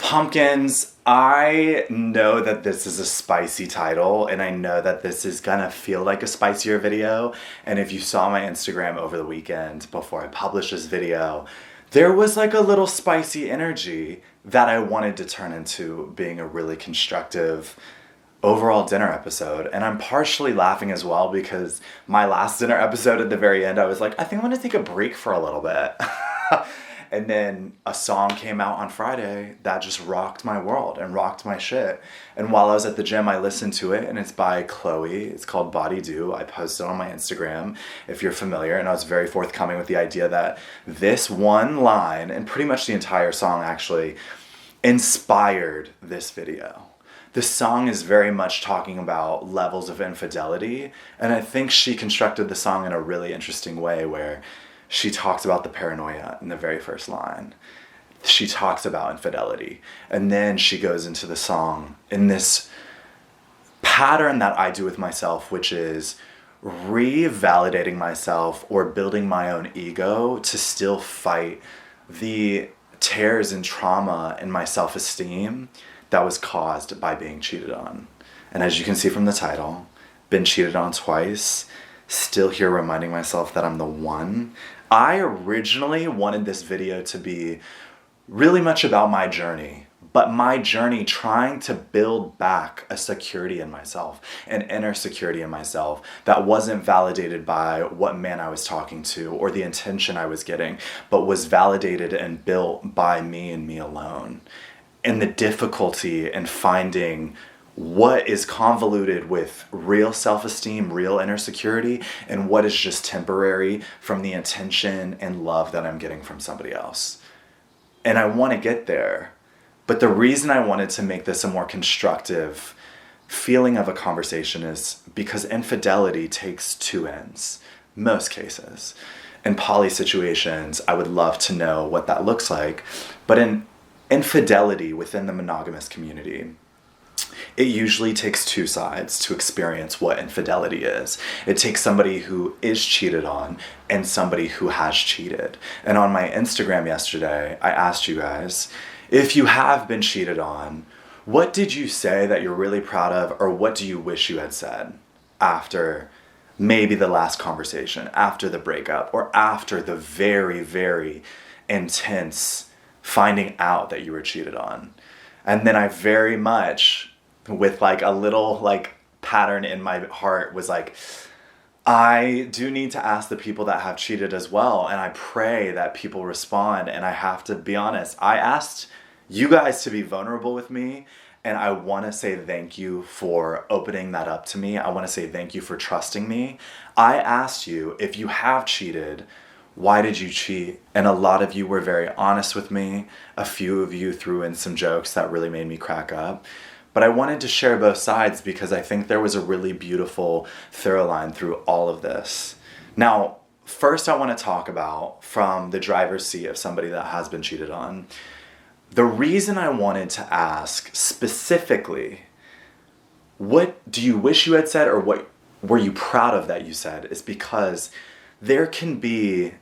Pumpkins, I know that this is a spicy title, and I know that this is gonna feel like a spicier video. And if you saw my Instagram over the weekend before I published this video, there was like a little spicy energy that I wanted to turn into being a really constructive overall dinner episode. And I'm partially laughing as well because my last dinner episode at the very end, I was like, I think I'm gonna take a break for a little bit. And then a song came out on Friday that just rocked my world and rocked my shit. And while I was at the gym, I listened to it, and it's by Chloe. It's called Body Do. I posted on my Instagram if you're familiar, and I was very forthcoming with the idea that this one line, and pretty much the entire song actually, inspired this video. The song is very much talking about levels of infidelity, and I think she constructed the song in a really interesting way where she talks about the paranoia in the very first line. She talks about infidelity. And then she goes into the song in this pattern that I do with myself, which is revalidating myself or building my own ego to still fight the tears and trauma in my self-esteem that was caused by being cheated on. And as you can see from the title, been cheated on twice, still here reminding myself that I'm the one. I originally wanted this video to be really much about my journey, but my journey trying to build back a security in myself, an inner security in myself that wasn't validated by what man I was talking to or the attention I was getting, but was validated and built by me and me alone. And the difficulty in finding what is convoluted with real self-esteem, real inner security, and what is just temporary from the attention and love that I'm getting from somebody else. And I want to get there. But the reason I wanted to make this a more constructive feeling of a conversation is because infidelity takes two ends, most cases. In poly situations, I would love to know what that looks like. But in infidelity within the monogamous community, it usually takes two sides to experience what infidelity is. It takes somebody who is cheated on and somebody who has cheated. And on my Instagram yesterday, I asked you guys, if you have been cheated on, what did you say that you're really proud of, or what do you wish you had said after maybe the last conversation, after the breakup, or after the very, very intense finding out that you were cheated on? And then I very much, with like a little like pattern in my heart, was like, I do need to ask the people that have cheated as well, and I pray that people respond. And I have to be honest, I asked you guys to be vulnerable with me, and I want to say thank you for opening that up to me. I want to say thank you for trusting me. I asked you, if you have cheated, why did you cheat? And a lot of you were very honest with me. A few of you threw in some jokes that really made me crack up. But I wanted to share both sides because I think there was a really beautiful through line through all of this. Now, first I want to talk about from the driver's seat of somebody that has been cheated on. The reason I wanted to ask specifically, what do you wish you had said, or what were you proud of that you said, is because there can be,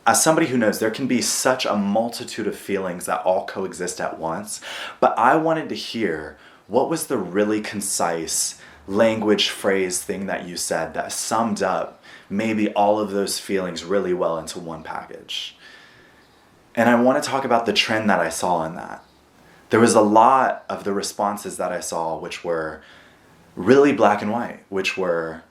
as somebody who knows, there can be such a multitude of feelings that all coexist at once. But I wanted to hear, what was the really concise language phrase thing that you said that summed up maybe all of those feelings really well into one package? And I want to talk about the trend that I saw in that. There was a lot of the responses that I saw which were really black and white, which were,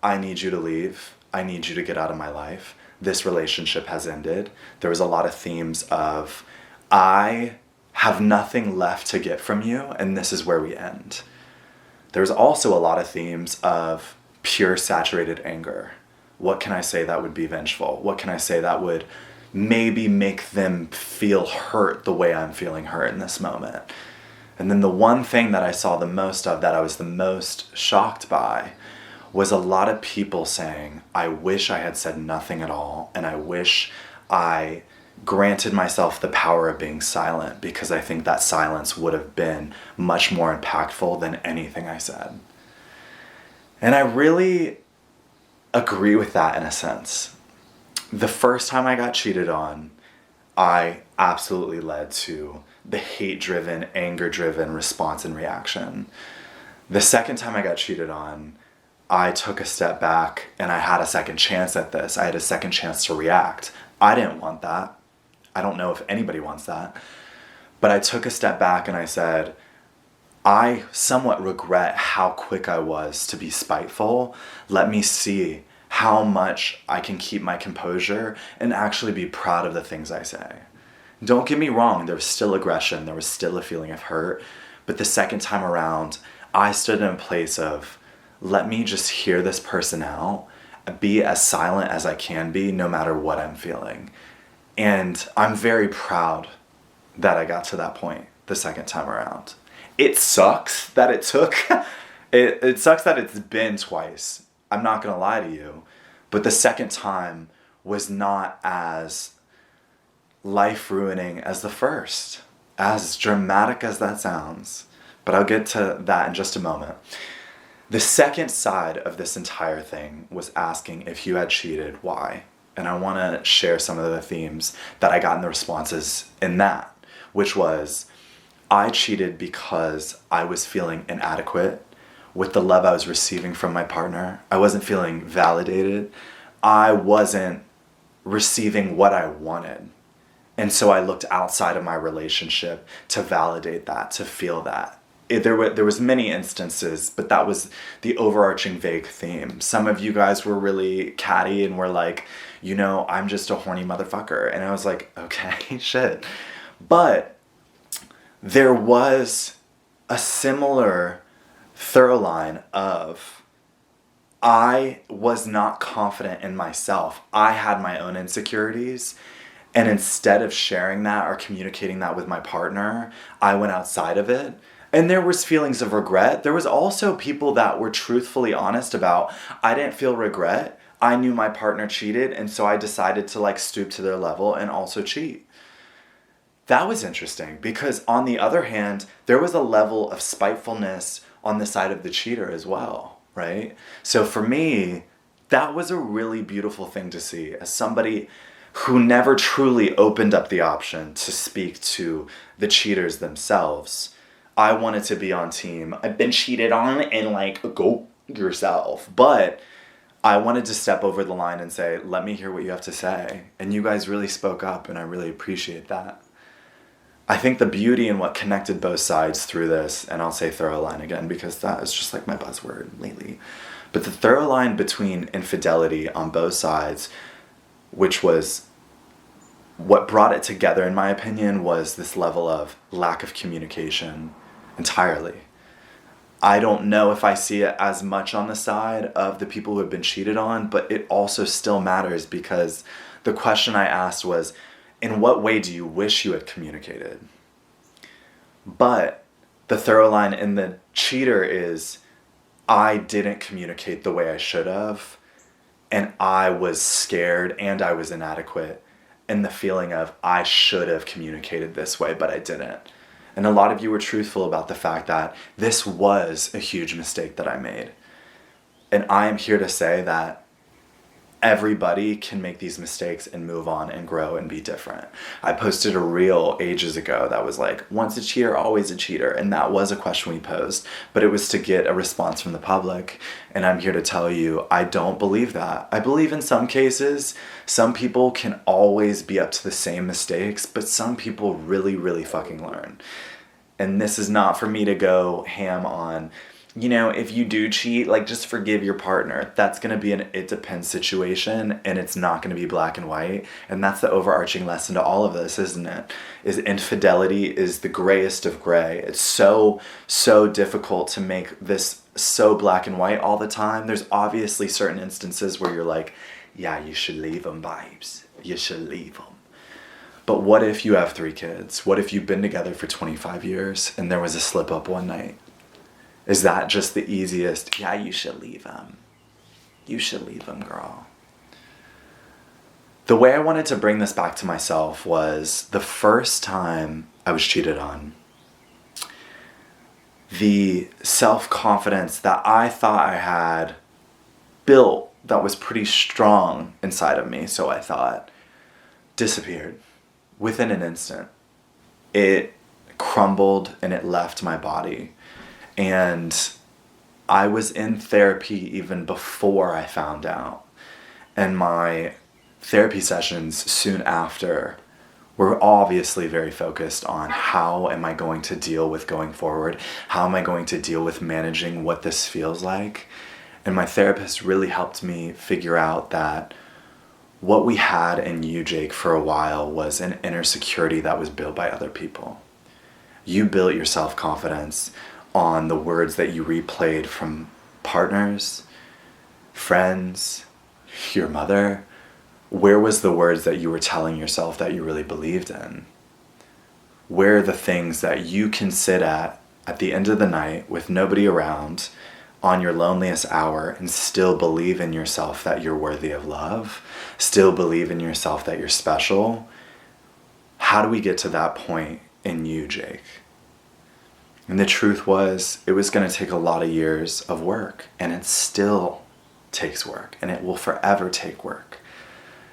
I need you to leave. I need you to get out of my life. This relationship has ended. There was a lot of themes of, I have nothing left to get from you, and this is where we end. There's also a lot of themes of pure saturated anger. What can I say that would be vengeful? What can I say that would maybe make them feel hurt the way I'm feeling hurt in this moment? And then the one thing that I saw the most of, that I was the most shocked by, was a lot of people saying, I wish I had said nothing at all, and I wish I granted myself the power of being silent, because I think that silence would have been much more impactful than anything I said. And I really agree with that in a sense. The first time I got cheated on, I absolutely led to the hate-driven, anger-driven response and reaction. The second time I got cheated on, I took a step back and I had a second chance at this. I had a second chance to react. I didn't want that. I don't know if anybody wants that. But I took a step back and I said, I somewhat regret how quick I was to be spiteful. Let me see how much I can keep my composure and actually be proud of the things I say. Don't get me wrong, there was still aggression, there was still a feeling of hurt, but the second time around, I stood in a place of, let me just hear this person out, be as silent as I can be, no matter what I'm feeling. And I'm very proud that I got to that point the second time around. It sucks that it took, it sucks that it's been twice. I'm not gonna lie to you, but the second time was not as life-ruining as the first, as dramatic as that sounds. But I'll get to that in just a moment. The second side of this entire thing was asking if you had cheated, why? And I want to share some of the themes that I got in the responses in that, which was, I cheated because I was feeling inadequate with the love I was receiving from my partner. I wasn't feeling validated. I wasn't receiving what I wanted. And so I looked outside of my relationship to validate that, to feel that. There was many instances, but that was the overarching vague theme. Some of you guys were really catty and were like, you know, I'm just a horny motherfucker. And I was like, okay, shit. But there was a similar thorough line of, I was not confident in myself. I had my own insecurities. And instead of sharing that or communicating that with my partner, I went outside of it. And there was feelings of regret. There was also people that were truthfully honest about, I didn't feel regret. I knew my partner cheated, and so I decided to like stoop to their level and also cheat. That was interesting because on the other hand, there was a level of spitefulness on the side of the cheater as well, right? So for me, that was a really beautiful thing to see as somebody who never truly opened up the option to speak to the cheaters themselves. I wanted to be on team, I've been cheated on, and like, go yourself. But I wanted to step over the line and say, let me hear what you have to say. And you guys really spoke up, and I really appreciate that. I think the beauty in what connected both sides through this, and I'll say thorough line again because that is just like my buzzword lately, but the thorough line between infidelity on both sides, which was what brought it together, in my opinion, was this level of lack of communication entirely. I don't know if I see it as much on the side of the people who have been cheated on, but it also still matters because the question I asked was, in what way do you wish you had communicated? But the thorough line in the cheater is, I didn't communicate the way I should have, and I was scared and I was inadequate, and the feeling of I should have communicated this way, but I didn't. And a lot of you were truthful about the fact that this was a huge mistake that I made. And I am here to say that everybody can make these mistakes and move on and grow and be different. I posted a reel ages ago that was like, once a cheater, always a cheater. And that was a question we posed, but it was to get a response from the public. And I'm here to tell you, I don't believe that. I believe in some cases, some people can always be up to the same mistakes, but some people really, really fucking learn. And this is not for me to go ham on, you know, if you do cheat, like just forgive your partner. That's going to be an it depends situation, and it's not going to be black and white. And that's the overarching lesson to all of this, isn't it? Is infidelity is the grayest of gray. It's so difficult to make this so black and white all the time. There's obviously certain instances where you're like, yeah, you should leave them, vibes. You should leave them. But what if you have 3 kids? What if you've been together for 25 years and there was a slip up one night? Is that just the easiest? Yeah, you should leave him. You should leave him, girl. The way I wanted to bring this back to myself was the first time I was cheated on. The self-confidence that I thought I had built that was pretty strong inside of me, so I thought, disappeared within an instant. It crumbled and it left my body. And I was in therapy even before I found out. And my therapy sessions soon after were obviously very focused on how am I going to deal with going forward? How am I going to deal with managing what this feels like? And my therapist really helped me figure out that what we had in you, Jake, for a while was an inner security that was built by other people. You built your self-confidence on the words that you replayed from partners, friends, your mother. Where was the words that you were telling yourself that you really believed in? Where are the things that you can sit at the end of the night with nobody around on your loneliest hour and still believe in yourself that you're worthy of love, still believe in yourself that you're special? How do we get to that point in you, Jake? And the truth was, it was going to take a lot of years of work, and it still takes work, and it will forever take work.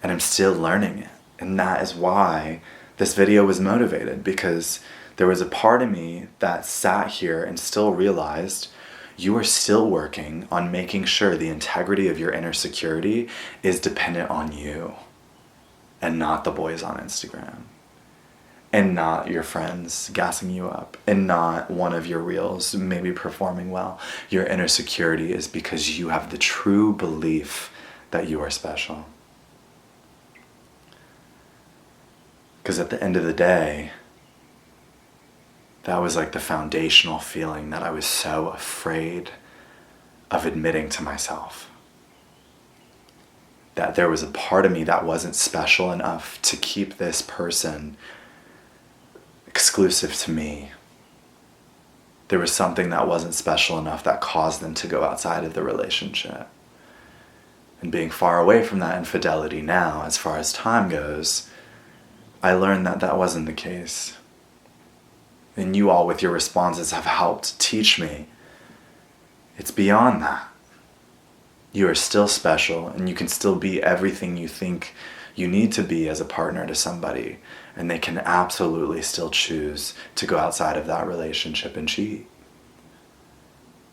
And I'm still learning it. And that is why this video was motivated, because there was a part of me that sat here and still realized you are still working on making sure the integrity of your inner security is dependent on you and not the boys on Instagram and not your friends gassing you up and not one of your reels maybe performing well. Your inner security is because you have the true belief that you are special. Because at the end of the day, that was like the foundational feeling that I was so afraid of admitting to myself. That there was a part of me that wasn't special enough to keep this person exclusive to me. There was something that wasn't special enough that caused them to go outside of the relationship. And being far away from that infidelity now, as far as time goes, I learned that that wasn't the case. And you all with your responses have helped teach me it's beyond that. You are still special, and you can still be everything you think you need to be as a partner to somebody, and they can absolutely still choose to go outside of that relationship and cheat.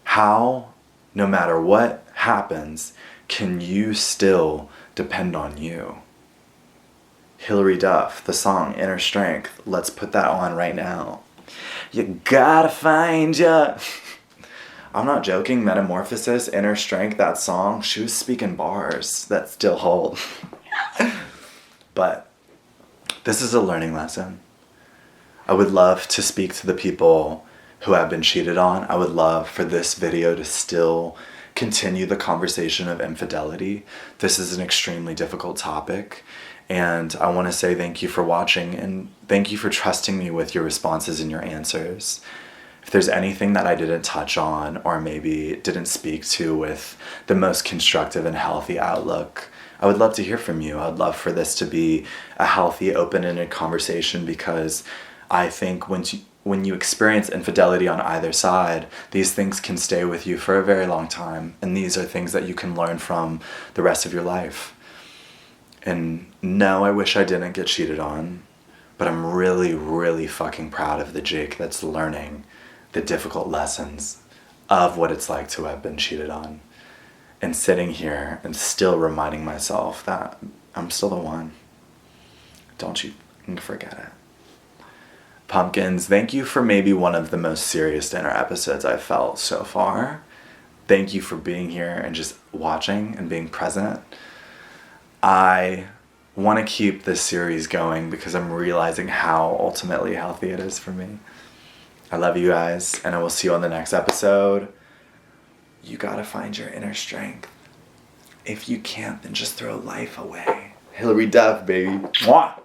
How, no matter what happens, can you still depend on you? Hilary Duff, the song Inner Strength. Let's put that on right now. You gotta find ya. I'm not joking. Metamorphosis, Inner Strength, that song, she was speaking bars that still hold. But this is a learning lesson. I would love to speak to the people who have been cheated on. I would love for this video to still continue the conversation of infidelity. This is an extremely difficult topic. And I want to say thank you for watching, and thank you for trusting me with your responses and your answers. If there's anything that I didn't touch on or maybe didn't speak to with the most constructive and healthy outlook, I would love to hear from you. I'd love for this to be a healthy, open-ended conversation, because I think when you experience infidelity on either side, these things can stay with you for a very long time. And these are things that you can learn from the rest of your life. And no, I wish I didn't get cheated on, but I'm really, really fucking proud of the Jake that's learning the difficult lessons of what it's like to have been cheated on, and sitting here and still reminding myself that I'm still the one. Don't you forget it. Pumpkins, thank you for maybe one of the most serious dinner episodes I've felt so far. Thank you for being here and just watching and being present. I want to keep this series going because I'm realizing how ultimately healthy it is for me. I love you guys, and I will see you on the next episode. You gotta find your inner strength. If you can't, then just throw life away. Hilary Duff, baby. Mwah!